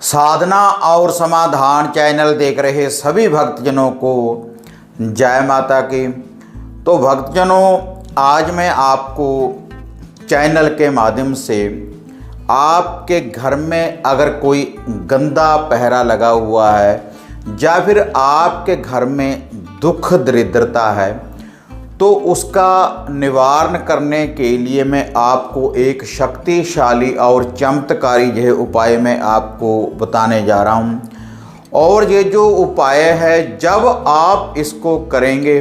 साधना और समाधान चैनल देख रहे सभी भक्तजनों को जय माता की। तो भक्तजनों, आज मैं आपको चैनल के माध्यम से आपके घर में अगर कोई गंदा पहरा लगा हुआ है या फिर आपके घर में दुख दरिद्रता है तो उसका निवारण करने के लिए मैं आपको एक शक्तिशाली और चमत्कारी यह उपाय मैं आपको बताने जा रहा हूँ। और ये जो उपाय है, जब आप इसको करेंगे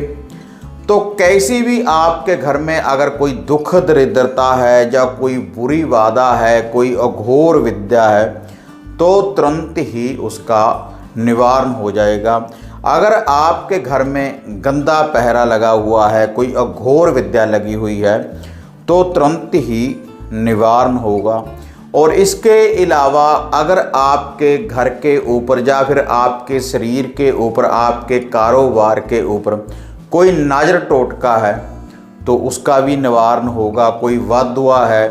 तो कैसी भी आपके घर में अगर कोई दुख दरिद्रता है या कोई बुरी बाधा है, कोई अघोर विद्या है, तो तुरंत ही उसका निवारण हो जाएगा। अगर आपके घर में गंदा पहरा लगा हुआ है, कोई अघोर विद्या लगी हुई है, तो तुरंत ही निवारण होगा। और इसके अलावा अगर आपके घर के ऊपर या फिर आपके शरीर के ऊपर, आपके कारोबार के ऊपर कोई नजर टोटका है तो उसका भी निवारण होगा। कोई वध हुआ है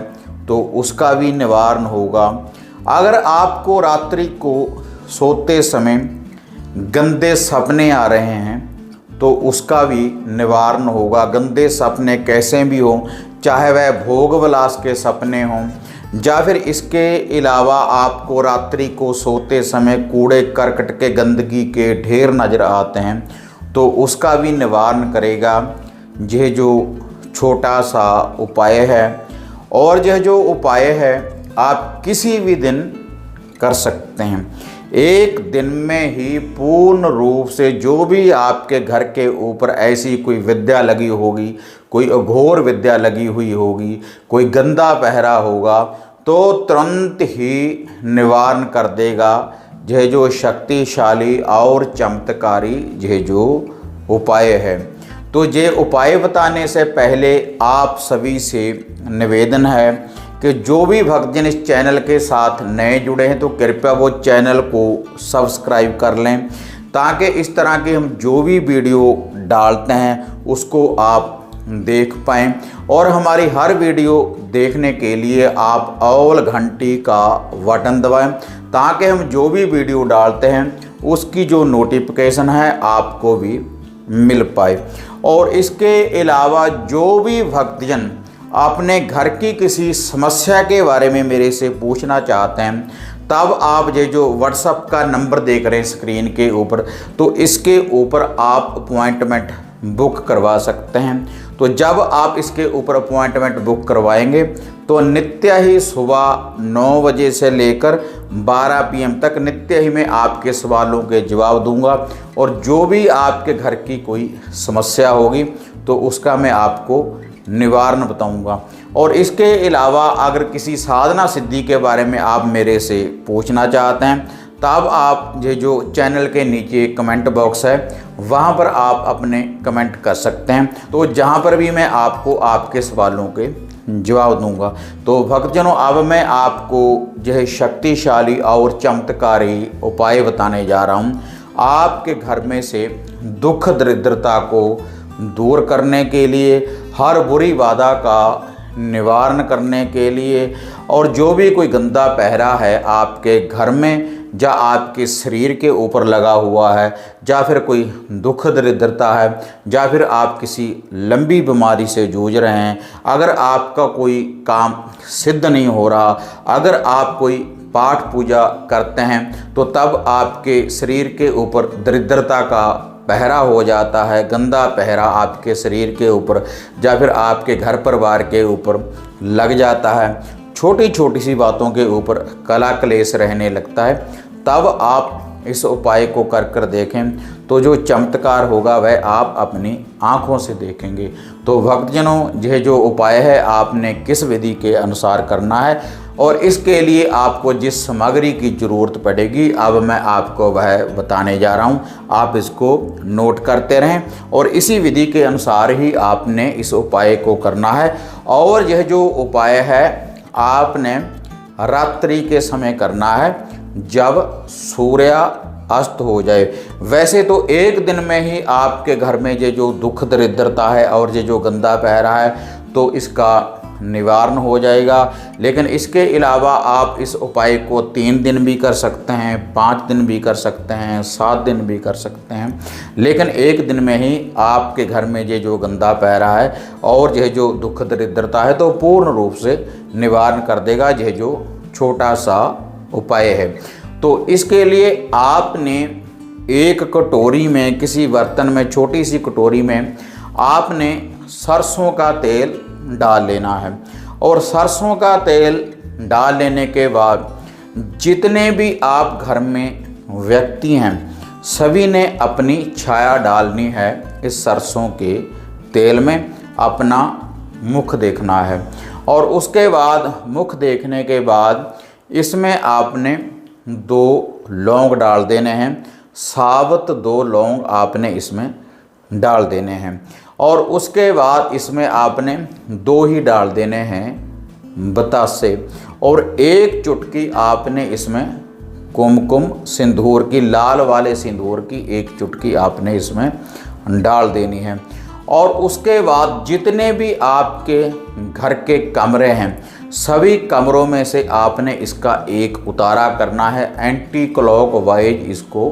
तो उसका भी निवारण होगा। अगर आपको रात्रि को सोते समय गंदे सपने आ रहे हैं तो उसका भी निवारण होगा। गंदे सपने कैसे भी हों, चाहे वह भोग विलास के सपने हों या फिर इसके अलावा आपको रात्रि को सोते समय कूड़े करकट के गंदगी के ढेर नज़र आते हैं तो उसका भी निवारण करेगा यह जो छोटा सा उपाय है। और यह जो उपाय है आप किसी भी दिन कर सकते हैं। एक दिन में ही पूर्ण रूप से जो भी आपके घर के ऊपर ऐसी कोई विद्या लगी होगी, कोई अघोर विद्या लगी हुई होगी, कोई गंदा पहरा होगा, तो तुरंत ही निवारण कर देगा यह जो शक्तिशाली और चमत्कारी यह जो उपाय है। तो ये उपाय बताने से पहले आप सभी से निवेदन है कि जो भी भक्तजन इस चैनल के साथ नए जुड़े हैं तो कृपया वो चैनल को सब्सक्राइब कर लें, ताकि इस तरह के हम जो भी वीडियो डालते हैं उसको आप देख पाएँ। और हमारी हर वीडियो देखने के लिए आप ऑल घंटी का बटन दबाएं, ताकि हम जो भी वीडियो डालते हैं उसकी जो नोटिफिकेशन है आपको भी मिल पाए। और इसके अलावा जो भी भक्तजन अपने घर की किसी समस्या के बारे में मेरे से पूछना चाहते हैं, तब आप ये जो व्हाट्सएप का नंबर देख रहे हैं स्क्रीन के ऊपर, तो इसके ऊपर आप अपॉइंटमेंट बुक करवा सकते हैं। तो जब आप इसके ऊपर अपॉइंटमेंट बुक करवाएंगे तो नित्य ही सुबह 9 बजे से लेकर 12 PM तक नित्य ही मैं आपके सवालों के जवाब दूंगा। और जो भी आपके घर की कोई समस्या होगी तो उसका मैं आपको निवारण बताऊंगा। और इसके अलावा अगर किसी साधना सिद्धि के बारे में आप मेरे से पूछना चाहते हैं, तब आप ये जो चैनल के नीचे कमेंट बॉक्स है वहाँ पर आप अपने कमेंट कर सकते हैं, तो जहाँ पर भी मैं आपको आपके सवालों के जवाब दूंगा। तो भक्तजनों, अब मैं आपको यह शक्तिशाली और चमत्कारी उपाय बताने जा रहा हूँ आपके घर में से दुख दरिद्रता को दूर करने के लिए, हर बुरी बाधा का निवारण करने के लिए। और जो भी कोई गंदा पहरा है आपके घर में या आपके शरीर के ऊपर लगा हुआ है, या फिर कोई दुख दरिद्रता है, या फिर आप किसी लंबी बीमारी से जूझ रहे हैं, अगर आपका कोई काम सिद्ध नहीं हो रहा, अगर आप कोई पाठ पूजा करते हैं तो तब आपके शरीर के ऊपर दरिद्रता का पहरा हो जाता है, गंदा पहरा आपके शरीर के ऊपर या फिर आपके घर परिवार के ऊपर लग जाता है, छोटी छोटी सी बातों के ऊपर कला क्लेश रहने लगता है, तब आप इस उपाय को कर देखें तो जो चमत्कार होगा वह आप अपनी आँखों से देखेंगे। तो भक्तजनों, यह जो उपाय है आपने किस विधि के अनुसार करना है और इसके लिए आपको जिस सामग्री की ज़रूरत पड़ेगी अब मैं आपको वह बताने जा रहा हूं। आप इसको नोट करते रहें और इसी विधि के अनुसार ही आपने इस उपाय को करना है। और यह जो उपाय है आपने रात्रि के समय करना है जब सूर्य अस्त हो जाए। वैसे तो एक दिन में ही आपके घर में ये जो दुख दरिद्रता है और ये जो गंदा पहरा है तो इसका निवारण हो जाएगा। लेकिन इसके अलावा आप इस उपाय को 3 दिन भी कर सकते हैं, 5 दिन भी कर सकते हैं, 7 दिन भी कर सकते हैं। लेकिन एक दिन में ही आपके घर में ये जो गंदा पैरा है और यह जो दुख दरिद्रता है तो पूर्ण रूप से निवारण कर देगा यह जो छोटा सा उपाय है। तो इसके लिए आपने एक कटोरी में, किसी बर्तन में, छोटी सी कटोरी में आपने सरसों का तेल डाल लेना है। और सरसों का तेल डाल लेने के बाद जितने भी आप घर में व्यक्ति हैं सभी ने अपनी छाया डालनी है इस सरसों के तेल में। अपना मुख देखना है और उसके बाद मुख देखने के बाद इसमें आपने 2 लौंग डाल देने हैं। साबुत 2 लौंग आपने इसमें डाल देने हैं और उसके बाद इसमें आपने 2 ही डाल देने हैं बतासे और 1 चुटकी आपने इसमें कुमकुम सिंदूर की, लाल वाले सिंदूर की 1 चुटकी आपने इसमें डाल देनी है। और उसके बाद जितने भी आपके घर के कमरे हैं सभी कमरों में से आपने इसका एक उतारा करना है, एंटी क्लॉकवाइज इसको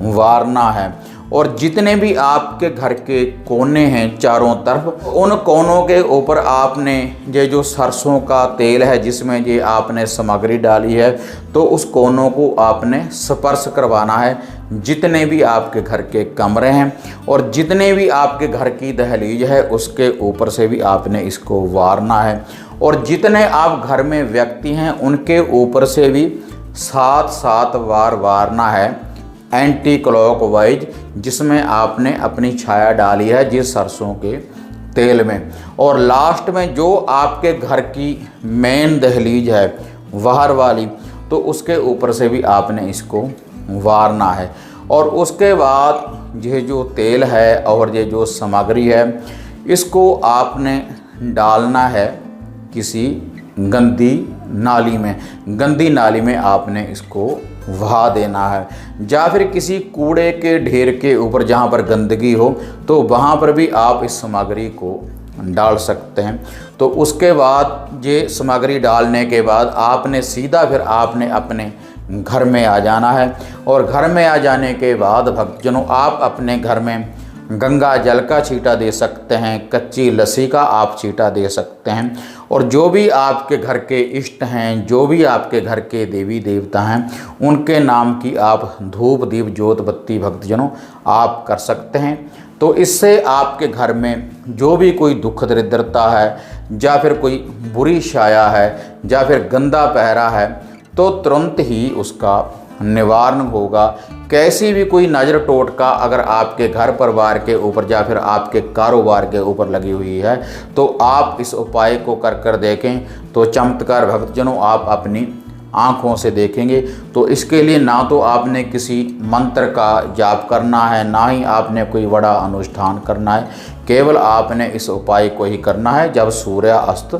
वारना है। और जितने भी आपके घर के कोने हैं चारों तरफ, उन कोनों के ऊपर आपने ये जो सरसों का तेल है जिसमें ये आपने सामग्री डाली है तो उस कोनों को आपने स्पर्श करवाना है। जितने भी आपके घर के कमरे हैं और जितने भी आपके घर की दहलीज है उसके ऊपर से भी आपने इसको वारना है। और जितने आप घर में व्यक्ति हैं उनके ऊपर से भी 7-7 बार वारना है एंटी क्लॉकवाइज, जिसमें आपने अपनी छाया डाली है जिस सरसों के तेल में। और लास्ट में जो आपके घर की मेन दहलीज है बाहर वाली तो उसके ऊपर से भी आपने इसको वारना है। और उसके बाद ये जो तेल है और ये जो सामग्री है इसको आपने डालना है किसी गंदी नाली में आपने इसको बहा देना है, या फिर किसी कूड़े के ढेर के ऊपर जहाँ पर गंदगी हो तो वहाँ पर भी आप इस सामग्री को डाल सकते हैं। तो उसके बाद ये सामग्री डालने के बाद आपने सीधा फिर आपने अपने घर में आ जाना है। और घर में आ जाने के बाद भक्तजनों आप अपने घर में गंगा जल का छींटा दे सकते हैं, कच्ची लस्सी का आप छींटा दे सकते हैं। और जो भी आपके घर के इष्ट हैं, जो भी आपके घर के देवी देवता हैं उनके नाम की आप धूप दीप जोत बत्ती भक्तजनों आप कर सकते हैं। तो इससे आपके घर में जो भी कोई दुख दरिद्रता है या फिर कोई बुरी छाया है या फिर गंदा पहरा है तो तुरंत ही उसका निवारण होगा। कैसी भी कोई नज़र टोटका अगर आपके घर परिवार के ऊपर या फिर आपके कारोबार के ऊपर लगी हुई है तो आप इस उपाय को कर देखें तो चमत्कार भक्तजनों आप अपनी आँखों से देखेंगे। तो इसके लिए ना तो आपने किसी मंत्र का जाप करना है, ना ही आपने कोई बड़ा अनुष्ठान करना है, केवल आपने इस उपाय को ही करना है जब सूर्य अस्त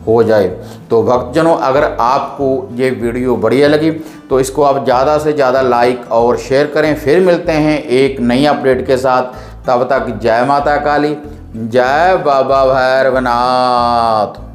हो जाए। तो भक्तजनों अगर आपको ये वीडियो बढ़िया लगी तो इसको आप ज़्यादा से ज़्यादा लाइक और शेयर करें। फिर मिलते हैं एक नई अपडेट के साथ, तब तक जय माता काली, जय बाबा भैरवनाथ।